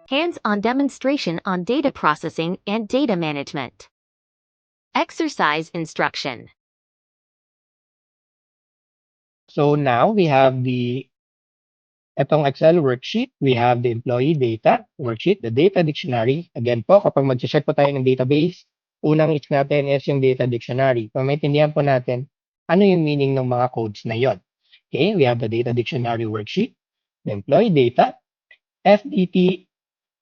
Hands-on demonstration on data processing and data management. Exercise instruction. So now we have itong Excel worksheet. We have the employee data worksheet, the data dictionary. Again po, kapag mag-check po tayo ng database, unang hits natin is yung data dictionary. Para maintindihan po natin ano yung meaning ng mga codes na yon. Okay, we have the data dictionary worksheet, the employee data, FDT,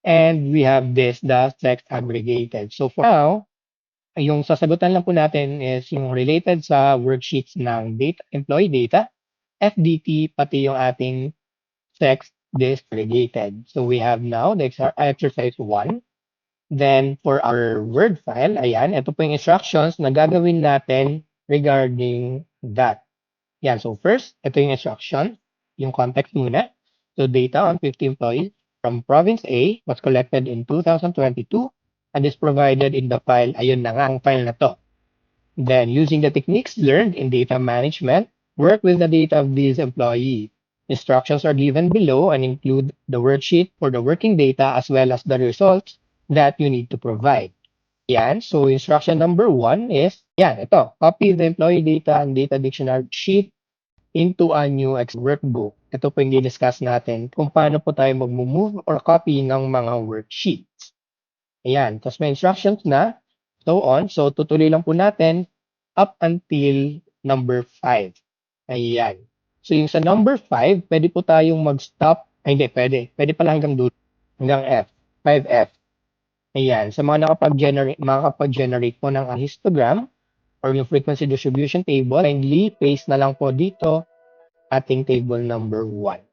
and we have the text aggregated. So for now, yung sasagutan lang po natin is yung related sa worksheets ng employee data, FDT, pati yung ating text disaggregated. So we have now the exercise 1. Then for our Word file, ayan, ito po yung instructions na gagawin natin regarding that. Yan, so first, ito yung instruction, yung context muna. So data on 50 employees from province A was collected in 2022 and is provided in the file. Ayun na nga ang file na to. Then, using the techniques learned in data management, work with the data of these employees. Instructions are given below and include the worksheet for the working data as well as the results that you need to provide. Yan. So, instruction number 1 is, yan, ito. Copy the employee data and data dictionary sheet into a new Excel workbook. Ito po yung discuss natin kung paano po tayo mag-move or copy ng mga worksheets. Ayan. Tapos may instructions na, so on. So, tutuloy lang po natin up until number 5. Ayan. So, yung sa number 5, pwede po tayong mag-stop. Ay, hindi, pwede. Pwede pala hanggang dulo. Hanggang F. 5F. Ayan. Sa mga makakapag-generate po ng histogram or yung frequency distribution table, kindly paste na lang po dito ating table number 1.